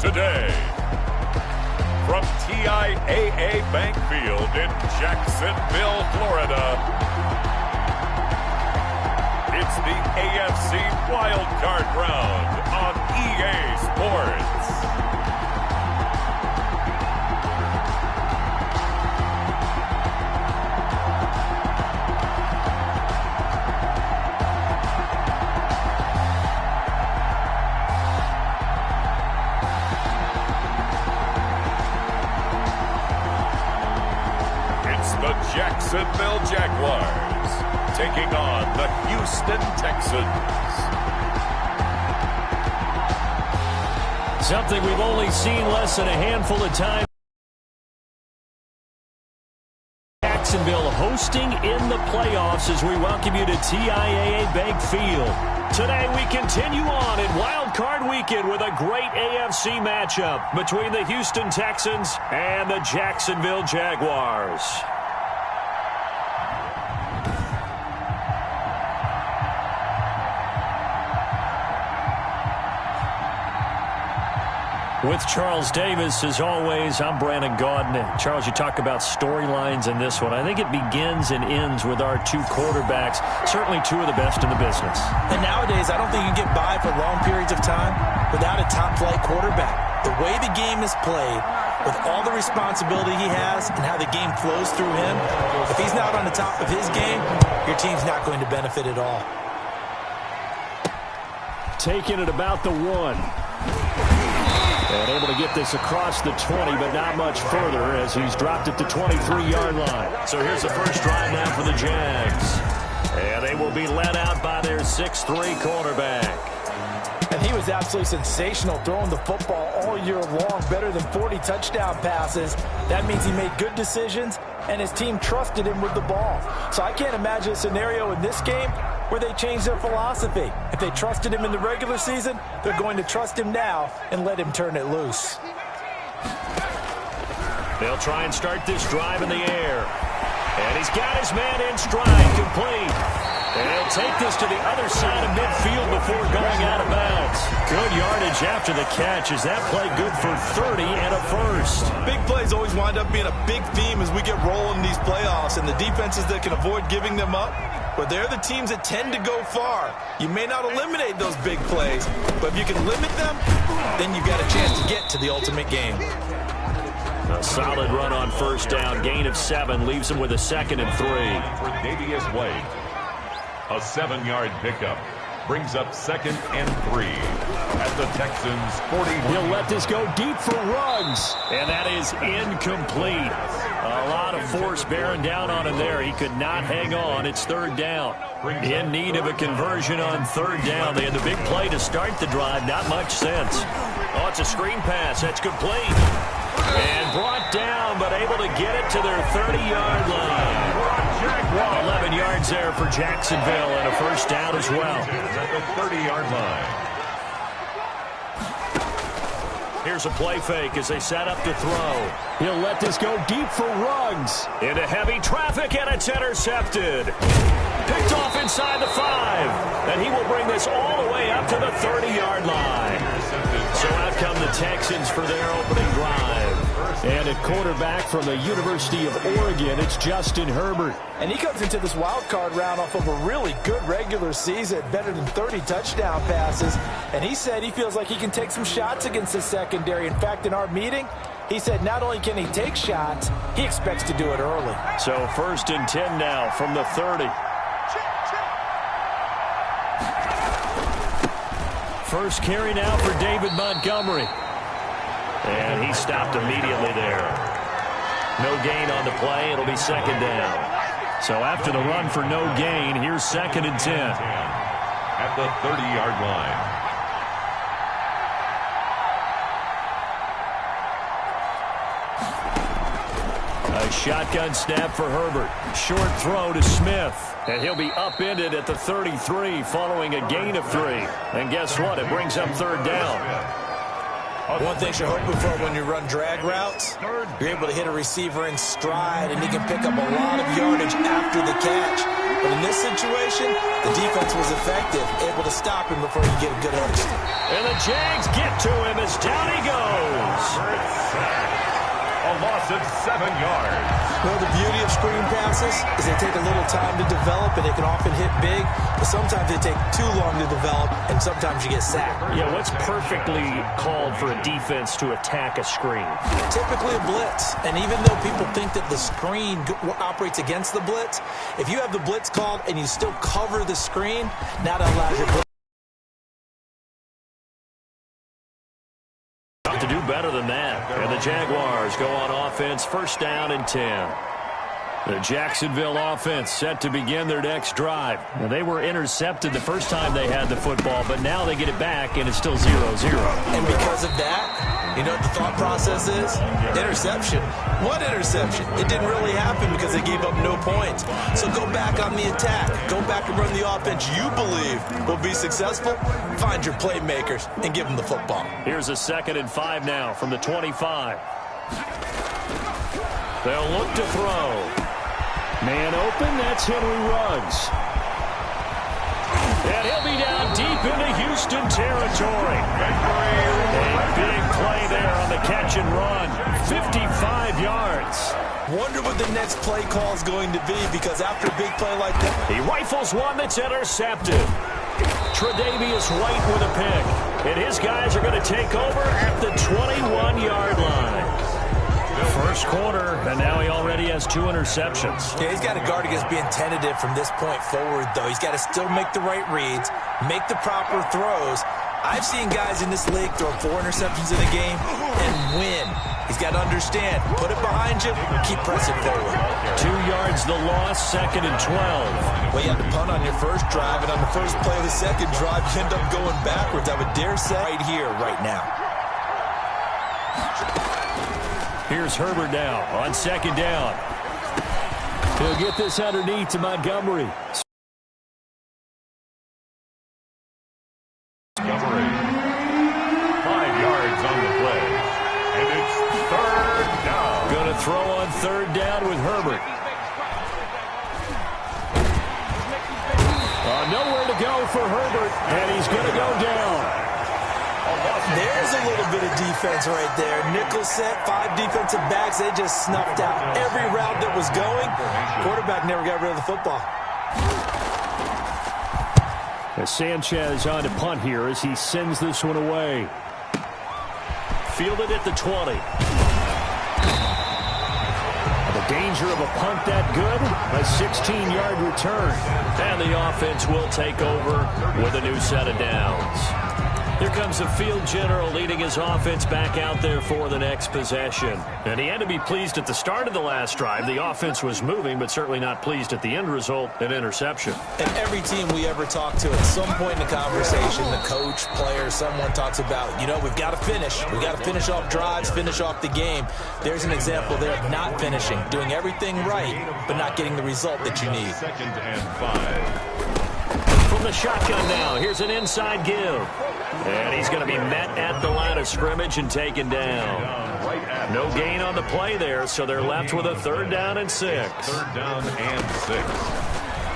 today. From TIAA Bank Field in Jacksonville, Florida, it's the AFC Wildcard round on EA Sports. The Jacksonville Jaguars taking on the Houston Texans. Something we've only seen less than a handful of times. Jacksonville hosting in the playoffs as we welcome you to TIAA Bank Field. Today we continue on in Wild Card Weekend with a great AFC matchup between the Houston Texans and the Jacksonville Jaguars. With Charles Davis, as always, I'm Brandon Gaudin. Charles, you talk about storylines in this one. I think it begins and ends with our two quarterbacks, certainly two of the best in the business. And nowadays, I don't think you can get by for long periods of time without a top-flight quarterback. The way the game is played, with all the responsibility he has and how the game flows through him, if he's not on the top of his game, your team's not going to benefit at all. Taking it about the 1. And able to get this across the 20, but not much further as he's dropped it to 23-yard line. So here's the first drive now for the Jags. And they will be led out by their 6'3 quarterback. And he was absolutely sensational throwing the football all year long, better than 40 touchdown passes. That means he made good decisions, and his team trusted him with the ball. So I can't imagine a scenario in this game where they change their philosophy. If they trusted him in the regular season, they're going to trust him now and let him turn it loose. They'll try and start this drive in the air. And he's got his man in stride, complete. And he'll take this to the other side of midfield before going out of bounds. Good yardage after the catch. Is that play good for 30 and a first? Big plays always wind up being a big theme as we get rolling in these playoffs, and the defenses that can avoid giving them up, but they're the teams that tend to go far. You may not eliminate those big plays, but if you can limit them, then you've got a chance to get to the ultimate game. A solid run on first down. Gain of 7 leaves him with a 2nd and 3. For Davius White, a 7-yard pickup brings up 2nd and 3 at the Texans' 41. He'll let this go deep for Ruggs, and that is incomplete. A lot of force bearing down on him there. He could not hang on. It's 3rd down. In need of a conversion on 3rd down. They had the big play to start the drive. Not much sense. Oh, it's a screen pass. That's complete. And brought down, but able to get it to their 30-yard line. 11 yards there for Jacksonville, and a first down as well. At the 30-yard line. Here's a play fake as they set up to throw. He'll let this go deep for Ruggs. Into heavy traffic, and it's intercepted. Picked off inside the 5. And he will bring this all the way up to the 30-yard line. So out come the Texans for their opening drive. And at quarterback from the University of Oregon, it's Justin Herbert. And he comes into this wild card round off of a really good regular season, better than 30 touchdown passes. And he said he feels like he can take some shots against the secondary. In fact, in our meeting, he said not only can he take shots, he expects to do it early. So 1st and 10 now from the 30. First carry now for David Montgomery. And he stopped immediately there. No gain on the play. It'll be 2nd down. So after the run for no gain, here's 2nd and 10. At the 30-yard line. A shotgun snap for Herbert. Short throw to Smith. And he'll be upended at the 33 following a gain of 3. And guess what? It brings up 3rd down. One thing you're hoping for when you run drag routes, you're able to hit a receiver in stride, and he can pick up a lot of yardage after the catch. But in this situation, the defense was effective, able to stop him before he get a good head. And the Jags get to him as down he goes. impressive 7 yards. Well, the beauty of screen passes is they take a little time to develop, and they can often hit big, but sometimes they take too long to develop, and sometimes you get sacked. Yeah, what's perfectly called for a defense to attack a screen? Typically a blitz, and even though people think that the screen operates against the blitz, if you have the blitz called and you still cover the screen, now that allows your blitz to do better than that. And the Jaguars go on offense, first down and 10. The Jacksonville offense set to begin their next drive. Now, they were intercepted the first time they had the football, but now they get it back, and it's still 0-0. And because of that, you know what the thought process is? Interception. What interception? It didn't really happen because they gave up no points. So go back on the attack. Go back and run the offense you believe will be successful. Find your playmakers and give them the football. Here's a 2nd and 5 now from the 25. They'll look to throw. Man open, that's Henry Ruggs. And he'll be down deep into Houston territory. A big play there on the catch and run. 55 yards. Wonder what the next play call is going to be, because after a big play like that, he rifles one that's intercepted. Tre'Davious White with a pick. And his guys are going to take over at the 21-yard line. First quarter, and now he already has 2 interceptions. Yeah, he's got to guard against being tentative from this point forward, though. He's got to still make the right reads, make the proper throws. I've seen guys in this league throw 4 interceptions in a game and win. He's got to understand, put it behind you, keep pressing forward. 2 yards the loss, 2nd and 12. Well, you had to punt on your first drive, and on the first play of the second drive, you end up going backwards. I would dare say right here, right now. Here's Herbert now on 2nd down. He'll get this underneath to Montgomery. Montgomery. 5 yards on the play. And it's 3rd down. Going to throw on 3rd down with Herbert. Nowhere to go for Herbert, and he's going to go down. There's a little bit of defense right there. Nickel set, 5 defensive backs. They just snuffed out every route that was going. Quarterback never got rid of the football. As Sanchez on to punt here as he sends this one away. Fielded at the 20. The danger of a punt that good, a 16-yard return. And the offense will take over with a new set of downs. Here comes the field general leading his offense back out there for the next possession. And he had to be pleased at the start of the last drive. The offense was moving, but certainly not pleased at the end result, an interception. And every team we ever talk to, at some point in the conversation, the coach, player, someone talks about, you know, we've got to finish. We've got to finish off drives, finish off the game. There's an example there of not finishing, doing everything right, but not getting the result that you need. 2nd and 5. From the shotgun now, here's an inside give. And he's going to be met at the line of scrimmage and taken down. No gain on the play there, so they're left with a 3rd down and 6. 3rd down and 6.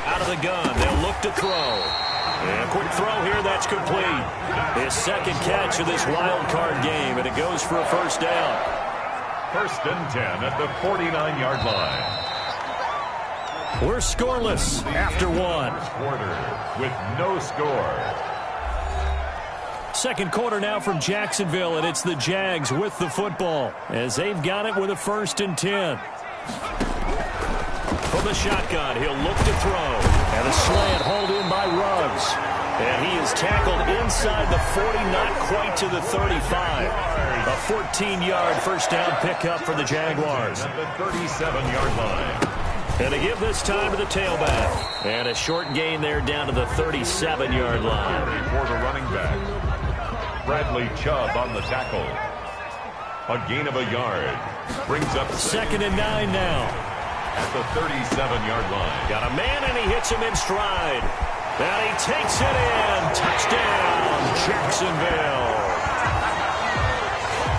Out of the gun, they'll look to throw. And a quick throw here, that's complete. His 2nd catch of this wild card game, and it goes for a 1st down. 1st and 10 at the 49-yard line. We're scoreless after 1. Quarter with no score. 2nd quarter now from Jacksonville, and it's the Jags with the football as they've got it with a 1st and 10. From the shotgun, he'll look to throw. And a slant hauled in by Ruggs. And he is tackled inside the 40, not quite to the 35. A 14-yard 1st down pickup for the Jaguars. At the 37-yard line. And to give this time to the tailback. And a short gain there down to the 37-yard line. For the running back. Bradley Chubb on the tackle. A gain of a yard. Brings up 2nd and 9 now. At the 37-yard line. Got a man, and he hits him in stride. And he takes it in. Touchdown, Jacksonville.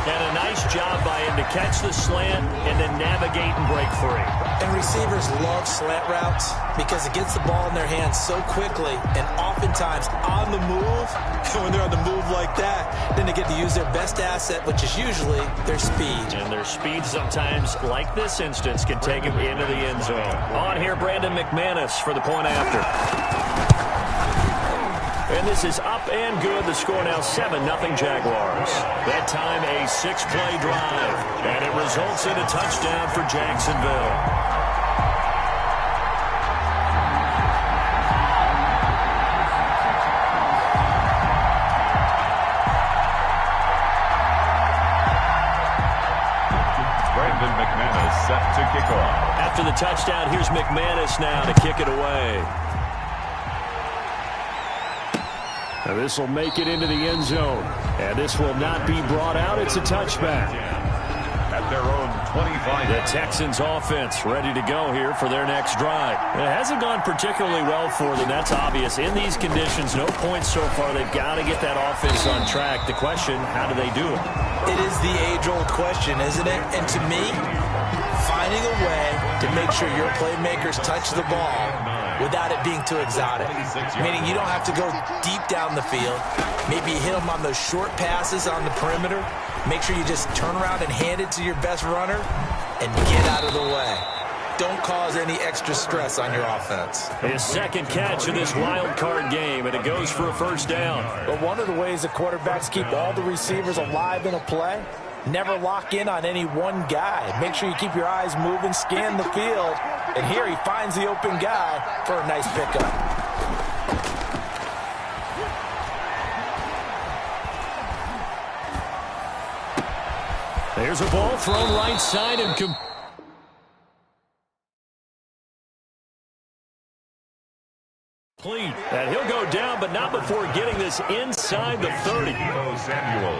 And a nice Nice job by him to catch the slant and then navigate and break free. And receivers love slant routes because it gets the ball in their hands so quickly and oftentimes on the move. And when they're on the move like that, then they get to use their best asset, which is usually their speed. And their speed sometimes, like this instance, can take them into the end zone. On here, Brandon McManus for the point after. And this is up and good. The score now 7-0 Jaguars. That time a 6-play drive. And it results in a touchdown for Jacksonville. Brandon McManus set to kick off. After the touchdown, here's McManus now to kick it away. Now this will make it into the end zone. And this will not be brought out. It's a touchback. At their own 25. The Texans offense ready to go here for their next drive. It hasn't gone particularly well for them. That's obvious. In these conditions, no points so far. They've got to get that offense on track. The question, how do they do it? It is the age-old question, isn't it? And to me, finding a way to make sure your playmakers touch the ball without it being too exotic. Meaning you don't have to go deep down the field. Maybe you hit them on those short passes on the perimeter. Make sure you just turn around and hand it to your best runner and get out of the way. Don't cause any extra stress on your offense. His second catch of this wild card game, and it goes for a first down. But one of the ways the quarterbacks keep all the receivers alive in a play, never lock in on any one guy. Make sure you keep your eyes moving, scan the field. And here he finds the open guy for a nice pickup. There's a ball thrown right side and complete. And he'll go down, but not before getting this inside the 30. Samuel.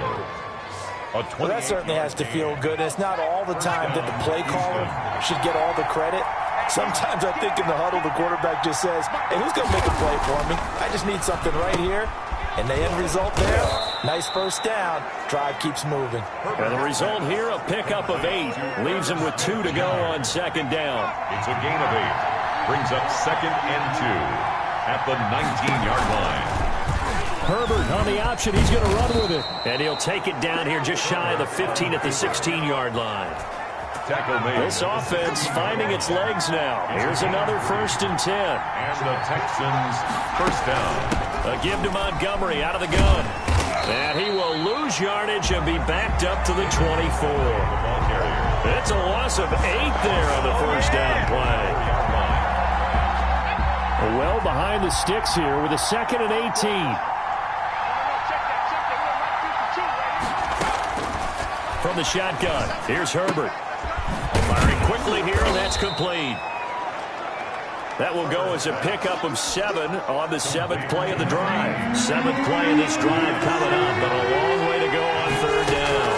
Well, that certainly has to feel good. And it's not all the time that the play caller should get all the credit. Sometimes I think in the huddle, the quarterback just says, hey, who's going to make a play for me? I just need something right here. And the end result there, nice first down. Drive keeps moving. And the result here, a pickup of 8. Leaves him with 2 to go on second down. It's a gain of 8. Brings up 2nd and 2 at the 19-yard line. Herbert on the option. He's going to run with it. And he'll take it down here just shy of the 15 at the 16-yard line. Tackle made. This offense finding its legs now. Here's another 1st and 10. And the Texans first down. A give to Montgomery out of the gun. And he will lose yardage and be backed up to the 24. It's a loss of 8 there on the first down play. Well behind the sticks here with a 2nd and 18. From the shotgun, here's Herbert. Firing quickly here, and that's complete. That will go as a pickup of 7 on the 7th play of the drive. 7th play of this drive coming up, but a long way to go on third down.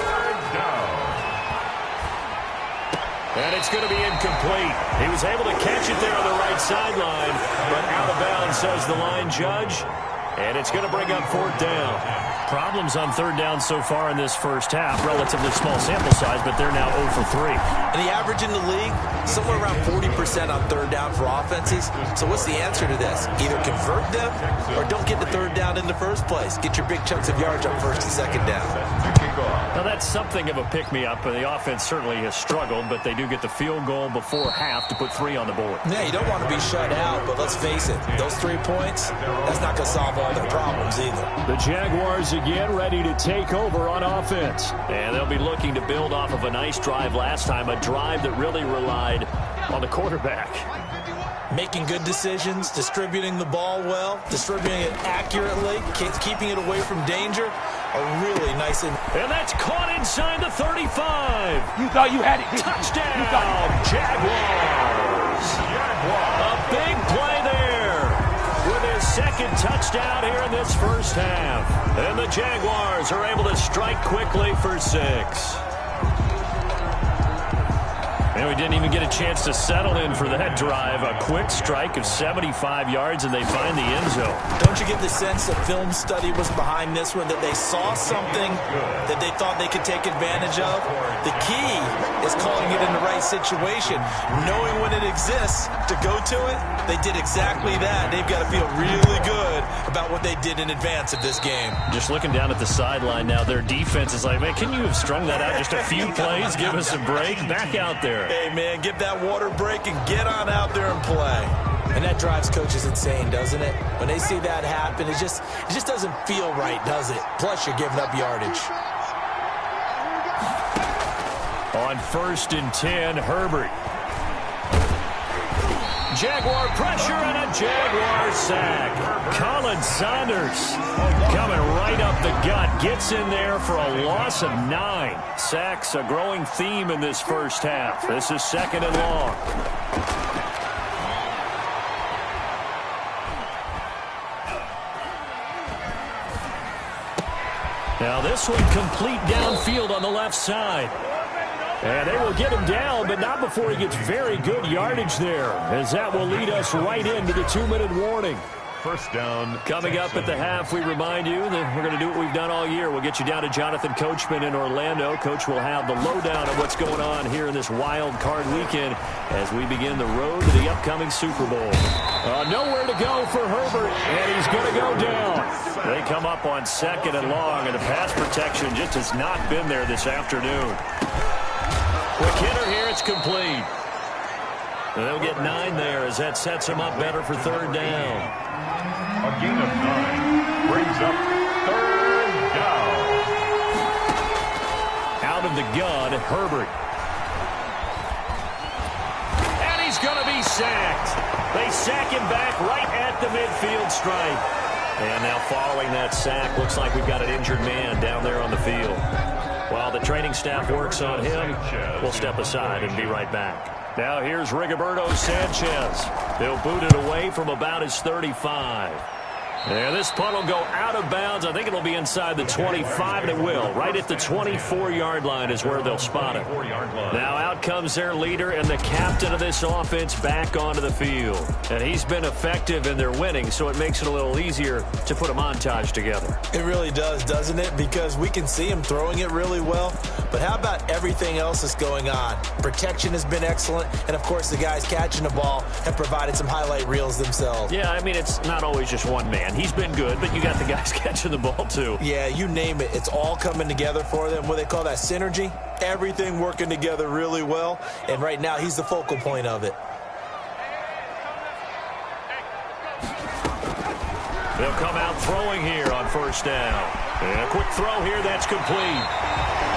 And it's going to be incomplete. He was able to catch it there on the right sideline, but out of bounds, says the line judge. And it's going to bring up 4th down. Problems on third down so far in this first half. Relatively small sample size, but they're now 0 for 3. And the average in the league, somewhere around 40% on third down for offenses. So what's the answer to this? Either convert them or don't get the third down in the first place. Get your big chunks of yards on 1st and 2nd down. Now that's something of a pick-me-up. The offense certainly has struggled, but they do get the field goal before half to put 3 on the board. Yeah, you don't want to be shut out, but let's face it, those 3 points, that's not going to solve all their problems either. The Jaguars again ready to take over on offense. And they'll be looking to build off of a nice drive last time, a drive that really relied on the quarterback. Making good decisions, distributing the ball well, distributing it accurately, keeping it away from danger. A really nice... And that's caught inside the 35. You thought you had it. Touchdown, Jaguars. A big play there with his 2nd touchdown here in this first half. And the Jaguars are able to strike quickly for 6. And we didn't even get a chance to settle in for that drive. A quick strike of 75 yards, and they find the end zone. Don't you get the sense a film study was behind this one, that they saw something that they thought they could take advantage of? The key is calling it in the right situation. Knowing when it exists to go to it, they did exactly that. They've got to feel really good about what they did in advance of this game. Just looking down at the sideline now, their defense is like, man, can you have strung that out just a few plays? Give us a break. Back out there. Hey, man, give that water break and get on out there and play. And that drives coaches insane, doesn't it? When they see that happen, it just doesn't feel right, does it? Plus, you're giving up yardage. On 1st and 10, Herbert. Jaguar pressure and a Jaguar sack. Colin Saunders coming right up the gut. Gets in there for a loss of 9. Sacks a growing theme in this first half. This is 2nd and long. Now this one complete downfield on the left side. And they will get him down, but not before he gets very good yardage there, as that will lead us right into the 2-minute warning. First down. Coming up at the half, we remind you that we're going to do what we've done all year. We'll get you down to Jonathan Coachman in Orlando. Coach will have the lowdown of what's going on here in this wild card weekend as we begin the road to the upcoming Super Bowl. Nowhere to go for Herbert, and he's going to go down. They come up on 2nd and long, and the pass protection just has not been there this afternoon. Quick hitter here, it's complete. And they'll get 9 there as that sets them up better for 3rd down. A gain of 9 brings up 3rd down. Out of the gun, Herbert. And he's going to be sacked. They sack him back right at the midfield stripe. And now following that sack, looks like we've got an injured man down there on the field. While the training staff works on him, we'll step aside and be right back. Now here's Rigoberto Sanchez. They'll boot it away from about his 35. And this punt will go out of bounds. I think it'll be inside the 25, and it will. Right at the 24-yard line is where they'll spot it. Now out comes their leader and the captain of this offense back onto the field. And he's been effective in their winning, so it makes it a little easier to put a montage together. It really does, doesn't it? Because we can see him throwing it really well. But how about everything else that's going on? Protection has been excellent. And, of course, the guys catching the ball have provided some highlight reels themselves. Yeah, I mean, it's not always just one man. He's been good, but you got the guys catching the ball, too. Yeah, you name it. It's all coming together for them. What they call that synergy. Everything working together really well. And right now, he's the focal point of it. They'll come out throwing here on 1st down. And a quick throw here, that's complete.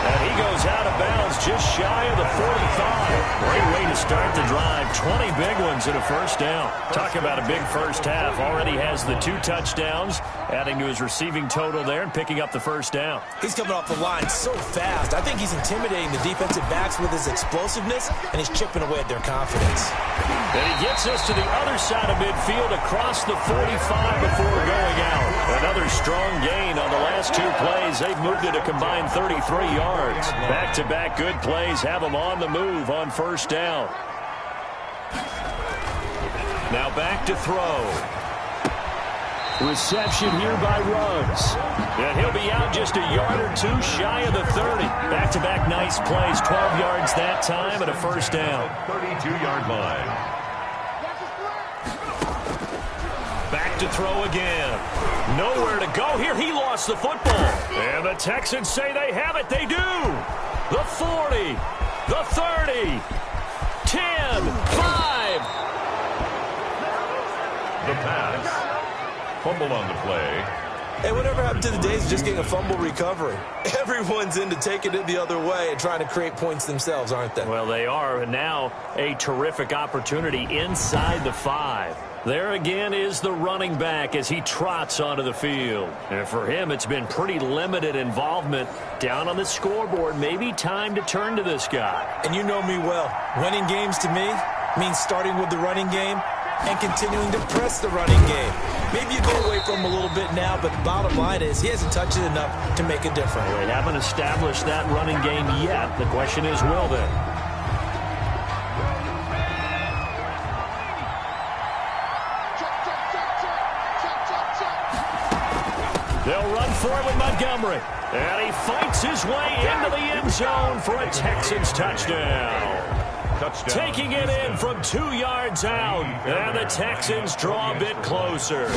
And he goes out of bounds just shy of the 45. Great way to start the drive. 20 big ones and a 1st down. Talk about a big first half. Already has the 2 touchdowns, adding to his receiving total there and picking up the 1st down. He's coming off the line so fast. I think he's intimidating the defensive backs with his explosiveness, and he's chipping away at their confidence. And he gets us to the other side of midfield across the 45 before going out. Another strong gain on the last 2 plays. They've moved it a combined 33 yards. Back-to-back good plays have them on the move on 1st down. Now back to throw. Reception here by Ruggs. And he'll be out just a yard or 2 shy of the 30. Back-to-back nice plays. 12 yards that time and a 1st down. 32-yard line. Back to throw again. Nowhere to go here. He lost the football. And the Texans say they have it. They do. The 40. The 30. 10. 5. The pass. Fumble on the play. Hey, whatever happened to the days of just getting a fumble recovery? Everyone's into taking it the other way and trying to create points themselves, aren't they? Well, they are. And now a terrific opportunity inside the 5. There again is the running back as he trots onto the field. And for him, it's been pretty limited involvement down on the scoreboard. Maybe time to turn to this guy. And you know me well. Winning games to me means starting with the running game and continuing to press the running game. Maybe you get away from him a little bit now, but the bottom line is he hasn't touched it enough to make a difference. They haven't established that running game yet. The question is, will they? for it with Montgomery. And he fights his way into the end zone for a Texans touchdown. Taking it in from 2 yards out. And the Texans draw a bit closer.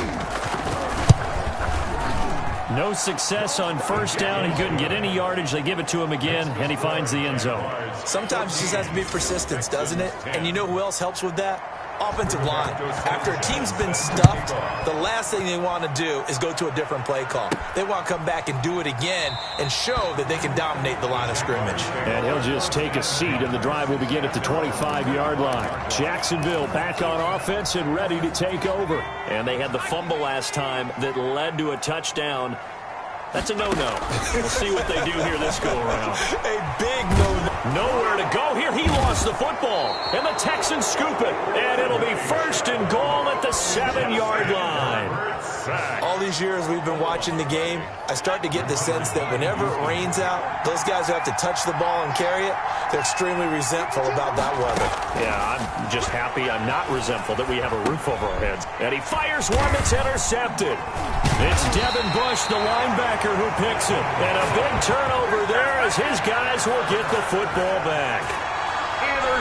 No success on first down. He couldn't get any yardage. They give it to him again, and he finds the end zone. Sometimes it just has to be persistence, doesn't it? And you know who else helps with that? Offensive line. After a team's been stuffed, the last thing they want to do is go to a different play call. They want to come back and do it again and show that they can dominate the line of scrimmage. And he'll just take a seat, and the drive will begin at the 25-yard line. Jacksonville back on offense and ready to take over. And they had the fumble last time that led to a touchdown. That's a no-no. We'll see what they do here this go-around. A big no-no. Nowhere to go here. He lost the football. And the Texans scoop it. And it'll be first and goal at the 7-yard line. All these years we've been watching the game, I start to get the sense that whenever it rains out, those guys who have to touch the ball and carry it, they're extremely resentful about that weather. Yeah, I'm just happy I'm not resentful that we have a roof over our heads. And he fires one that's intercepted. It's Devin Bush, the linebacker, who picks it. And a big turnover there as his guys will get the football back.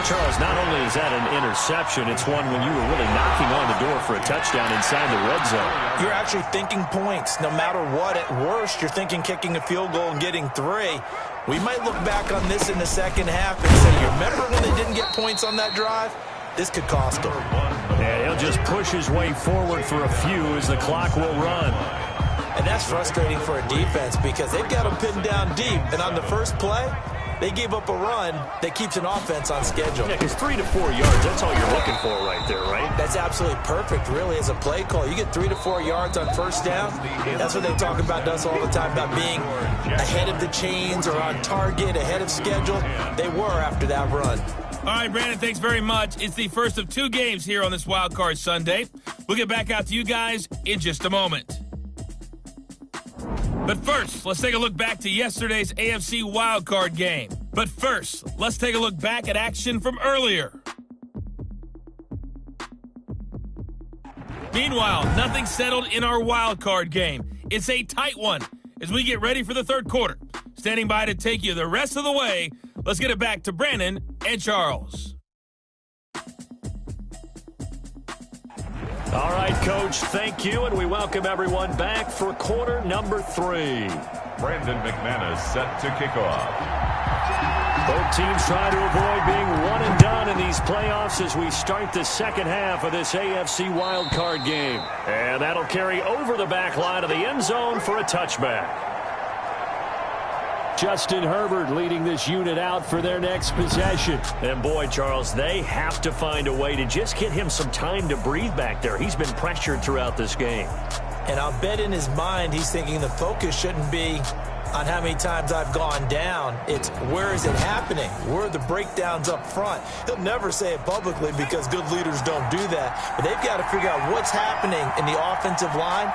Charles, not only is that an interception, it's one when you were really knocking on the door for a touchdown inside the red zone. You're actually thinking points. No matter what, at worst, you're thinking kicking a field goal and getting 3. We might look back on this in the second half and say, you remember when they didn't get points on that drive? This could cost them. Yeah, he'll just push his way forward for a few as the clock will run. And that's frustrating for a defense because they've got them pinned down deep. And on the first play, they gave up a run that keeps an offense on schedule. Yeah, because 3 to 4 yards, that's all you're looking for right there, right? That's absolutely perfect, really, as a play call. You get 3 to 4 yards on first down. That's what they talk about us all the time, about being ahead of the chains or on target, ahead of schedule. They were after that run. All right, Brandon, thanks very much. It's the first of 2 games here on this Wildcard Sunday. We'll get back out to you guys in just a moment. But first, let's take a look back to yesterday's AFC wildcard game. But first, let's take a look back at action from earlier. Meanwhile, nothing settled in our wildcard game. It's a tight one as we get ready for the third quarter. Standing by to take you the rest of the way, let's get it back to Brandon and Charles. All right, Coach, thank you, and we welcome everyone back for quarter number 3. Brandon McManus set to kick off. Both teams try to avoid being one and done in these playoffs as we start the second half of this AFC wildcard game. And that'll carry over the back line of the end zone for a touchback. Justin Herbert leading this unit out for their next possession. And boy, Charles, they have to find a way to just get him some time to breathe back there. He's been pressured throughout this game. And I'll bet in his mind he's thinking the focus shouldn't be on how many times I've gone down. It's where is it happening? Where are the breakdowns up front? He'll never say it publicly because good leaders don't do that. But they've got to figure out what's happening in the offensive line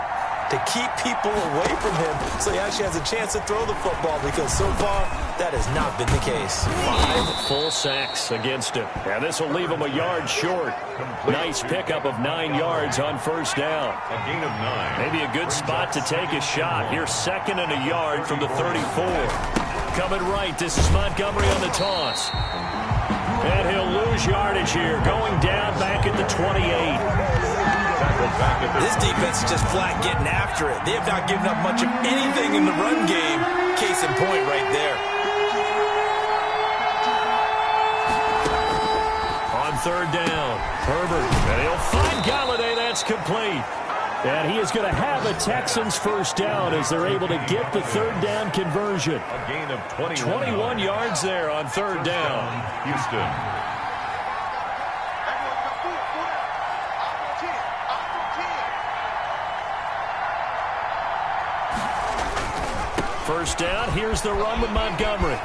to keep people away from him so he actually has a chance to throw the football, because so far that has not been the case. 5 full sacks against him. And this will leave him a yard short. Nice pickup of 9 yards on first down. A gain of 9. Maybe a good spot to take a shot. Here's 2nd and a yard from the 34. Coming right, this is Montgomery on the toss. And he'll lose yardage here, going down back at the 28. This defense is just flat getting after it. They have not given up much of anything in the run game. Case in point right there. On 3rd down, Herbert. And he'll find Galladay. That's complete. And he is going to have a Texans first down as they're able to get the 3rd down conversion. A gain of 21 yards there on 3rd down. Houston. First down, here's the run with Montgomery.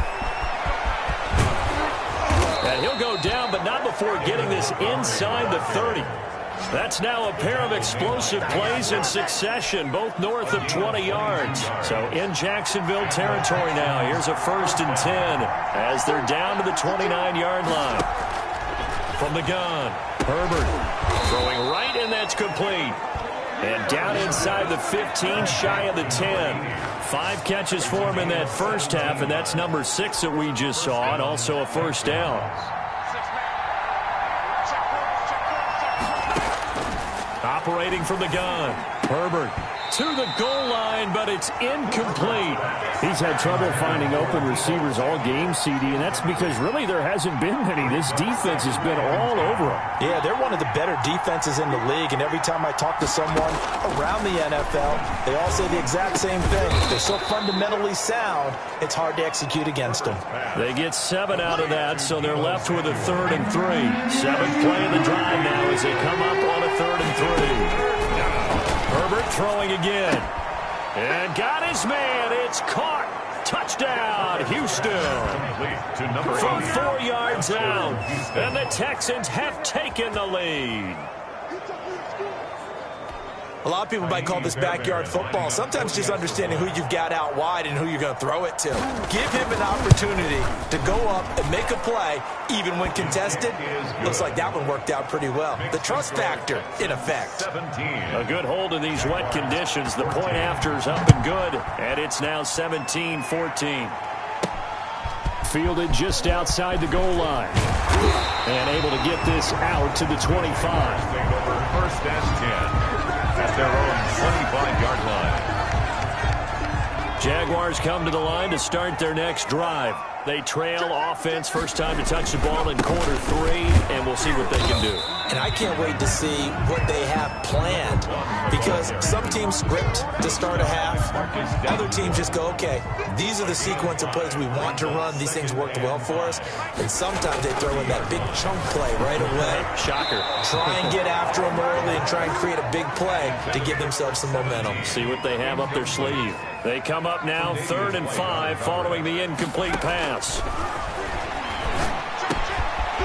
And he'll go down, but not before getting this inside the 30. That's now a pair of explosive plays in succession, both north of 20 yards. So in Jacksonville territory now. Here's a 1st and 10 as they're down to the 29-yard line. From the gun, Herbert throwing right, and that's complete. And down inside the 15, shy of the 10. 5 catches for him in that first half, and that's number 6 that we just saw, and also a first down. Operating from the gun, Herbert to the goal line, but it's incomplete. He's had trouble finding open receivers all game, CD, and that's because really there hasn't been many. This defense has been all over him. Yeah, they're one of the better defenses in the league, and every time I talk to someone around the NFL, they all say the exact same thing. They're so fundamentally sound, it's hard to execute against them. They get 7 out of that, so they're left with a 3rd and 3. 7th play of the drive now as they come up on a 3rd and 3. Herbert throwing again. And got his man. It's caught. Touchdown, Houston. From 4 yards out. And the Texans have taken the lead. A lot of people might call this backyard football. Sometimes just understanding who you've got out wide and who you're going to throw it to. Give him an opportunity to go up and make a play, even when contested. Looks like that one worked out pretty well. The trust factor, in effect. A good hold in these wet conditions. The point after is up and good, and it's now 17-14. Fielded just outside the goal line. And able to get this out to the 25. First and 10. At their own 25-yard line. Jaguars come to the line to start their next drive. They trail offense, first time to touch the ball in quarter 3, and we'll see what they can do. And I can't wait to see what they have planned, because some teams script to start a half. Other teams just go, okay, these are the sequence of plays we want to run. These things worked well for us. And sometimes they throw in that big chunk play right away. Shocker. Try and get after them early and try and create a big play to give themselves some momentum. See what they have up their sleeve. They come up now 3rd and 5 following the incomplete pass.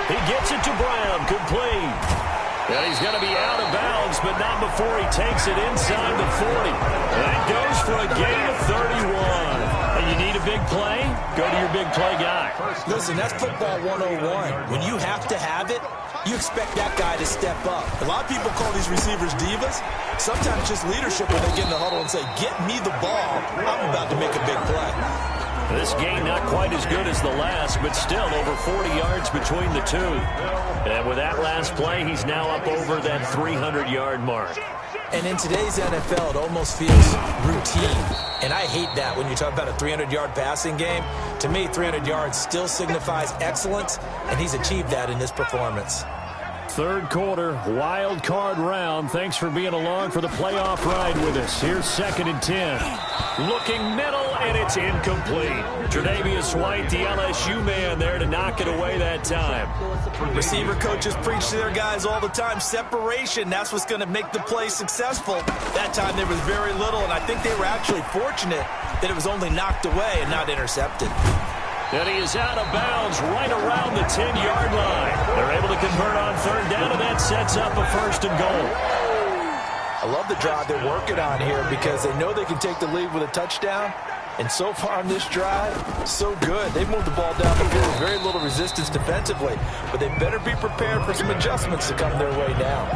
He gets it to Brown, complete. And he's going to be out of bounds, but not before he takes it inside the 40. That goes for a gain of 31. And you need a big play? Go to your big play guy. Listen, that's football 101. When you have to have it, you expect that guy to step up. A lot of people call these receivers divas. Sometimes just leadership when they get in the huddle and say, get me the ball. I'm about to make a big play. This game not quite as good as the last, but still over 40 yards between the two. And with that last play, he's now up over that 300-yard mark. And in today's NFL, it almost feels routine. And I hate that when you talk about a 300-yard passing game. To me, 300 yards still signifies excellence, and he's achieved that in this performance. 3rd quarter, wild card round. Thanks for being along for the playoff ride with us. Here's 2nd and 10. Looking middle, and it's incomplete. Tre'Davious White, the LSU man, there to knock it away that time. Receiver coaches preach to their guys all the time. Separation, that's what's going to make the play successful. That time there was very little, and I think they were actually fortunate that it was only knocked away and not intercepted. And he is out of bounds right around the 10-yard line. They're able to convert on 3rd down, and that sets up a 1st and goal. I love the drive they're working on here because they know they can take the lead with a touchdown. And so far on this drive, so good. They moved the ball down the field with very little resistance defensively. But they better be prepared for some adjustments to come their way now.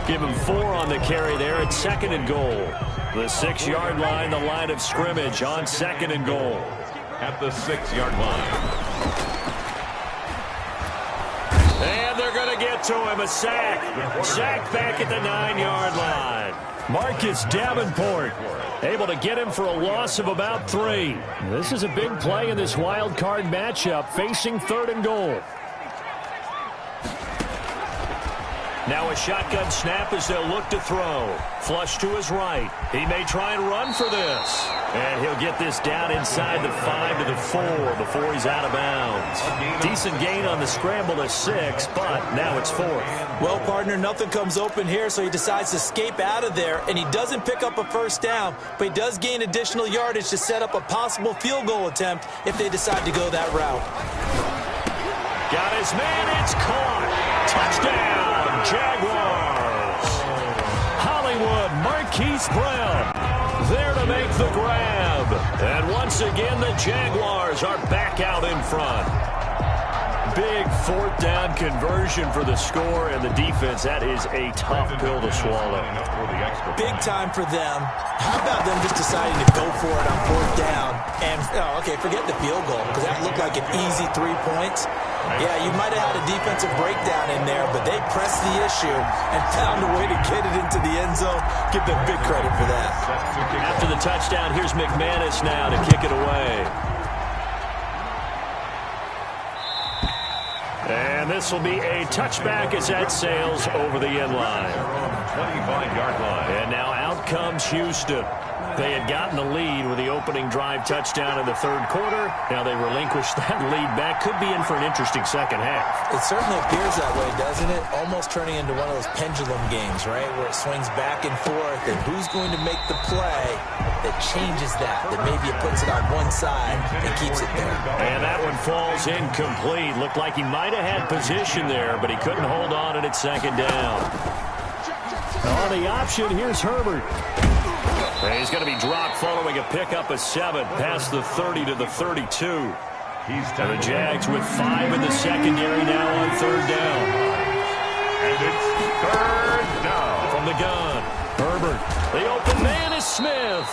Give him 4 on the carry there at 2nd and goal. The 6-yard line, the line of scrimmage on 2nd and goal. At the 6-yard line. And they're going to get to him. A sack. Sack back at the 9-yard line. Marcus Davenport able to get him for a loss of about 3. This is a big play in this wild card matchup facing 3rd and goal. Now a shotgun snap as they'll look to throw. Flush to his right. He may try and run for this. And he'll get this down inside the 5 to the 4 before he's out of bounds. Decent gain on the scramble to 6, but now it's 4th. Well, partner, nothing comes open here, so he decides to escape out of there, and he doesn't pick up a 1st down, but he does gain additional yardage to set up a possible field goal attempt if they decide to go that route. Got his man. It's caught. Touchdown, Jaguars. Hollywood, Marquise Brown there to make the grab. And once again, the Jaguars are back out in front. big fourth down conversion for the score, and the defense, that is a tough pill to swallow. Big time for them. How about them just deciding to go for it on fourth down? And, okay, forget the field goal, because that looked like an easy 3 points. Yeah, you might have had a defensive breakdown in there, but they pressed the issue and found a way to get it into the end zone. Give them big credit for that. After the touchdown, here's McManus now to kick it away. And this will be a touchback as that sails over the end line. 25-yard line. And now out comes Houston. They had gotten the lead with the opening drive touchdown in the third quarter. Now they relinquished that lead back. Could be in for an interesting second half. It certainly appears that way, doesn't it? Almost turning into one of those pendulum games, right? Where it swings back and forth, and who's going to make the play that changes that maybe it puts it on one side and keeps it there. And that one falls incomplete. Looked like he might have had position there, but he couldn't hold on at second down. On the option, here's Herbert. He's going to be dropped following a pickup of 7 past the 30 to the 32. And the Jags with 5 in the secondary now on third down. And it's third down. From the gun, Herbert. The open man is Smith.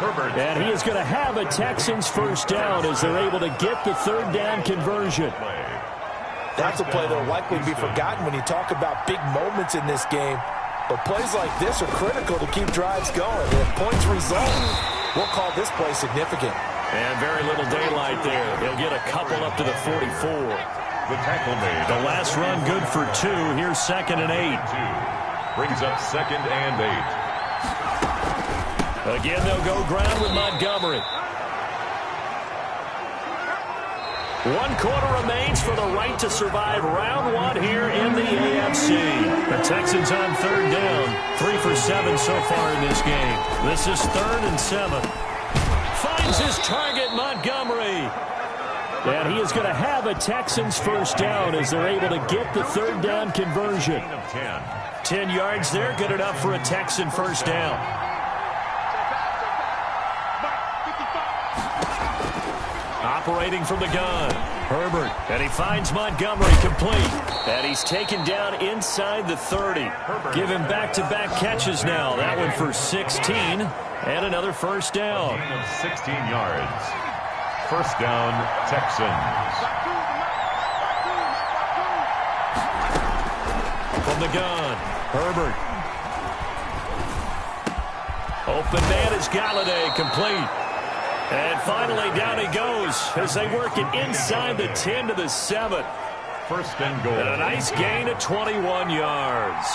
Herbert. And he is going to have a Texans first down as they're able to get the third down conversion. That's a play that will likely be forgotten when you talk about big moments in this game. But plays like this are critical to keep drives going. If points result, we'll call this play significant. And very little daylight there. He'll get a couple up to the 44. The tackle made. The last run good for 2. Here's 2nd and 8. Brings up 2nd and 8. Again, they'll go ground with Montgomery. 1 quarter remains for the right to survive round 1 here in the AFC. The Texans on third down. 3 for 7 so far in this game. This is 3rd and 7. Finds his target, Montgomery. And he is going to have a Texans first down as they're able to get the third down conversion. 10 yards there, good enough for a Texan first down. Operating from the gun, Herbert, and he finds Montgomery complete. And he's taken down inside the 30. Give him back-to-back catches now. That one for 16, and another first down. 16 yards. First down, Texans. From the gun, Herbert. Open man is Galladay, complete. And finally, down he goes as they work it inside the 10 to the 7. First and goal. And a nice gain of 21 yards.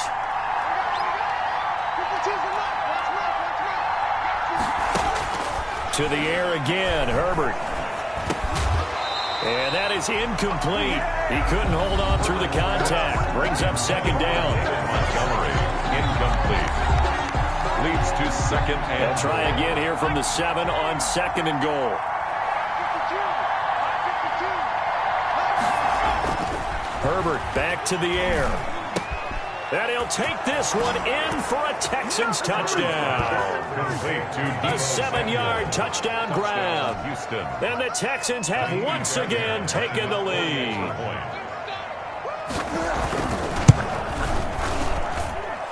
To the air again, Herbert. And that is incomplete. He couldn't hold on through the contact. Brings up 2nd down. Montgomery, incomplete. Leads to 2nd and They'll try again here from the 7 on 2nd and goal. Herbert back to the air. And he'll take this one in for a Texans touchdown. A 7-yard touchdown grab. And the Texans have once again taken the lead.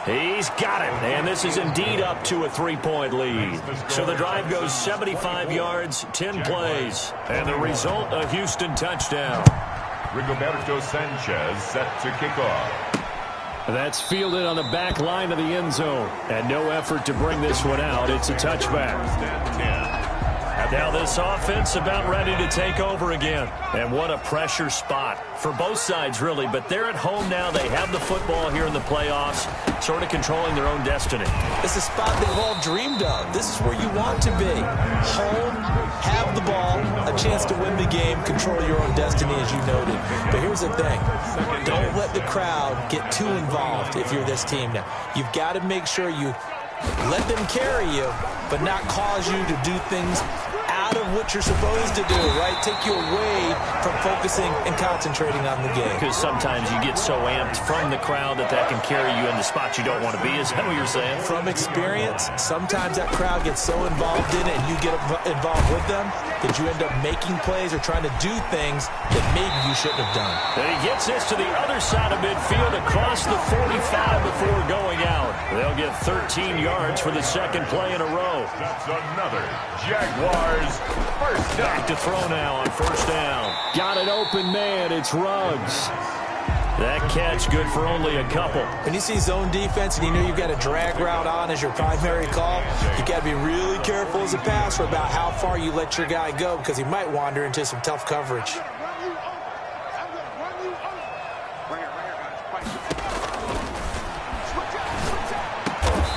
He's got it, and this is indeed up to a 3-point lead. So the drive goes 75 yards, 10 plays, and the result, a Houston touchdown. Rigoberto Sanchez set to kick off. That's fielded on the back line of the end zone, and no effort to bring this one out. It's a touchback. Now this offense about ready to take over again. And what a pressure spot for both sides, really. But they're at home now. They have the football here in the playoffs, sort of controlling their own destiny. It's a spot they've all dreamed of. This is where you want to be. Home, have the ball, a chance to win the game, control your own destiny, as you noted. But here's the thing. Don't let the crowd get too involved if you're this team now. You've got to make sure you let them carry you, but not cause you to do things out of what you're supposed to do, right? Take you away from focusing and concentrating on the game. Because sometimes you get so amped from the crowd that can carry you into spots you don't want to be. Is that what you're saying? From experience, sometimes that crowd gets so involved in it and you get involved with them that you end up making plays or trying to do things that maybe you shouldn't have done. And he gets this to the other side of midfield across the 45 before going out. They'll get 13 yards for the second play in a row. That's another Jaguars first down. Back to throw now on first down. Got an open man. It's Ruggs. That catch good for only a couple. When you see zone defense and you know you've got a drag route on as your primary call, you got to be really careful as a passer about how far you let your guy go because he might wander into some tough coverage.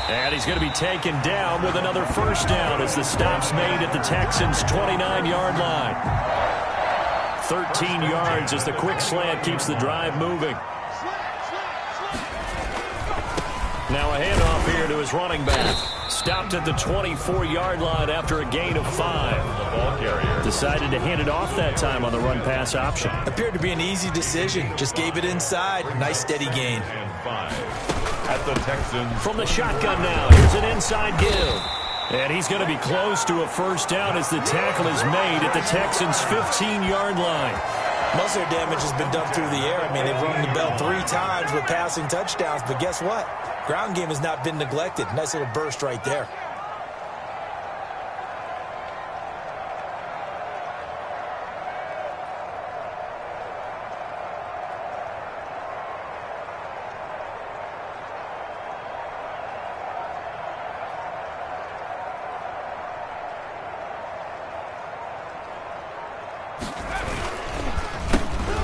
And he's going to be taken down with another first down as the stop's made at the Texans' 29-yard line. 13 yards as the quick slant keeps the drive moving. Now a handoff here to his running back. Stopped at the 24-yard line after a gain of 5. The ball carrier decided to hand it off that time on the run-pass option. Appeared to be an easy decision. Just gave it inside. Nice steady gain. and 5 at the Texans. From the shotgun now, here's an inside give. And he's going to be close to a first down as the tackle is made at the Texans' 15-yard line. Most of their damage has been done through the air. I mean, they've rung the bell 3 times with passing touchdowns, but guess what? Ground game has not been neglected. Nice little burst right there.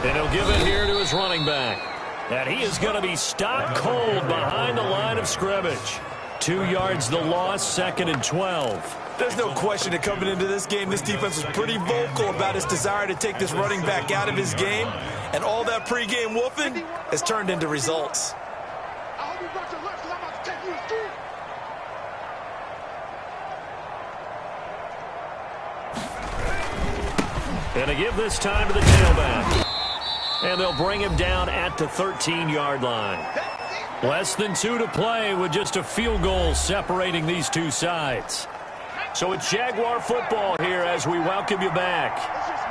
And he'll give it here to his running back. And he is going to be stopped cold behind the line of scrimmage. 2 yards the loss, 2nd and 12. There's no question that coming into this game, this defense was pretty vocal about its desire to take this running back out of his game. And all that pregame wolfing has turned into results. And to give this time to the tailback. And they'll bring him down at the 13-yard line. Less than 2 to play with just a field goal separating these two sides. So it's Jaguar football here as we welcome you back.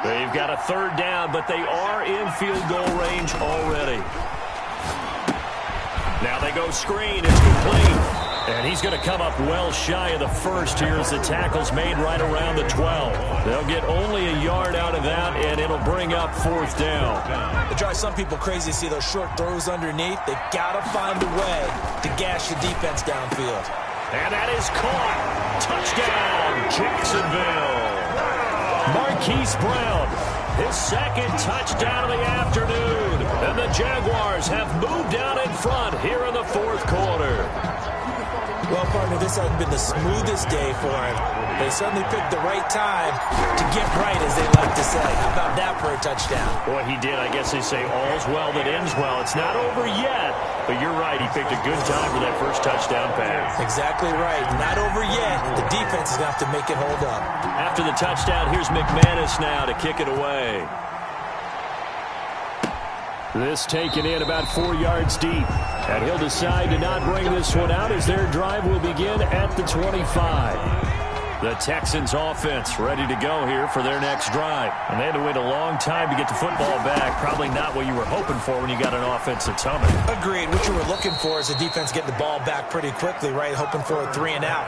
They've got a 3rd down, but they are in field goal range already. Now they go screen. It's complete. And he's going to come up well shy of the first here as the tackle's made right around the 12. They'll get only a yard out of that, and it'll bring up 4th down. It drives some people crazy to see those short throws underneath. They've got to find a way to gash the defense downfield. And that is caught. Touchdown, Jacksonville. Marquise Brown, his 2nd touchdown of the afternoon. And the Jaguars have moved out in front here in the 4th quarter. Well, partner, this hasn't been the smoothest day for him. They suddenly picked the right time to get right, as they like to say. How about that for a touchdown? Boy, he did. I guess they say all's well that ends well. It's not over yet, but you're right. He picked a good time for that first touchdown pass. Exactly right. Not over yet. The defense is going to have to make it hold up. After the touchdown, here's McManus now to kick it away. This taken in about 4 yards deep. And he'll decide to not bring this one out as their drive will begin at the 25. The Texans offense ready to go here for their next drive. And they had to wait a long time to get the football back. Probably not what you were hoping for when you got an offense that's humming. Agreed. What you were looking for is the defense getting the ball back pretty quickly, right? Hoping for a 3 and out.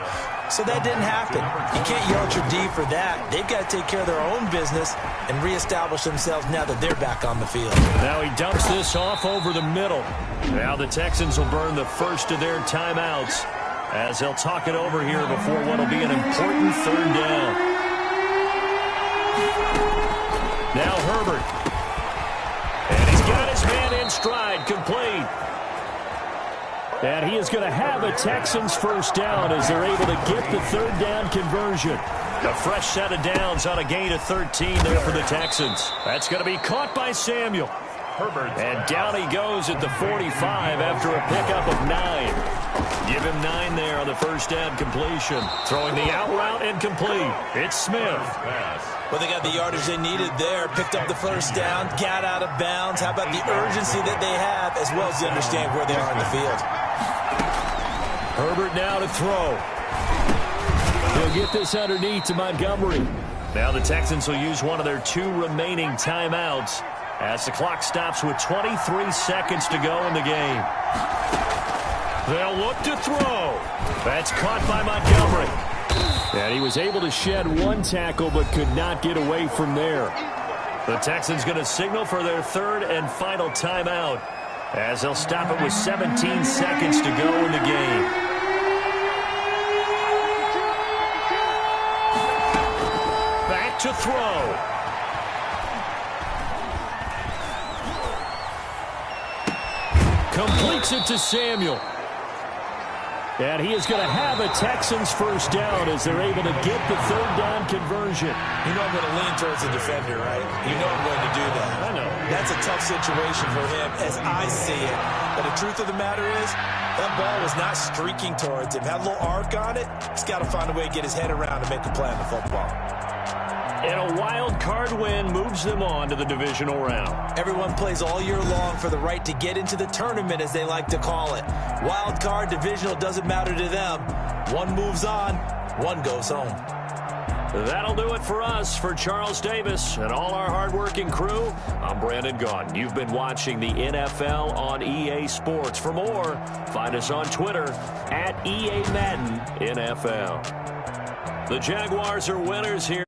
So that didn't happen. You can't yell at your D for that. They've got to take care of their own business and reestablish themselves now that they're back on the field. Now he dumps this off over the middle. Now the Texans will burn the first of their timeouts as they'll talk it over here before what will be an important 3rd down. Now Herbert. And he's got his man in stride, complete. And he is going to have a Texans first down as they're able to get the 3rd down conversion. A fresh set of downs on a gain of 13 there for the Texans. That's going to be caught by Samuel. Herbert. And down he goes at the 45 after a pickup of 9. Give him 9 there on the first down completion. Throwing the out route and complete. It's Smith. Well, they got the yardage they needed there. Picked up the first down, got out of bounds. How about the urgency that they have, as well as they understand where they are in the field. Herbert now to throw. He'll get this underneath to Montgomery. Now the Texans will use one of their 2 remaining timeouts as the clock stops with 23 seconds to go in the game. They'll look to throw. That's caught by Montgomery. And he was able to shed 1 tackle but could not get away from there. The Texans going to signal for their 3rd and final timeout as they'll stop it with 17 seconds to go in the game. Back to throw. Completes it to Samuel. And he is going to have a Texans first down as they're able to get the 3rd down conversion. You know I'm going to lean towards the defender, right? You know I'm going to do that. I know. That's a tough situation for him as I see it. But the truth of the matter is, that ball was not streaking towards him. Had a little arc on it. He's got to find a way to get his head around and make a play on the football. And a wild card win moves them on to the divisional round. Everyone plays all year long for the right to get into the tournament, as they like to call it. Wild card, divisional, doesn't matter to them. One moves on, one goes home. That'll do it for us. For Charles Davis and all our hardworking crew, I'm Brandon Gaudin. You've been watching the NFL on EA Sports. For more, find us on Twitter @EA Madden NFL. The Jaguars are winners here.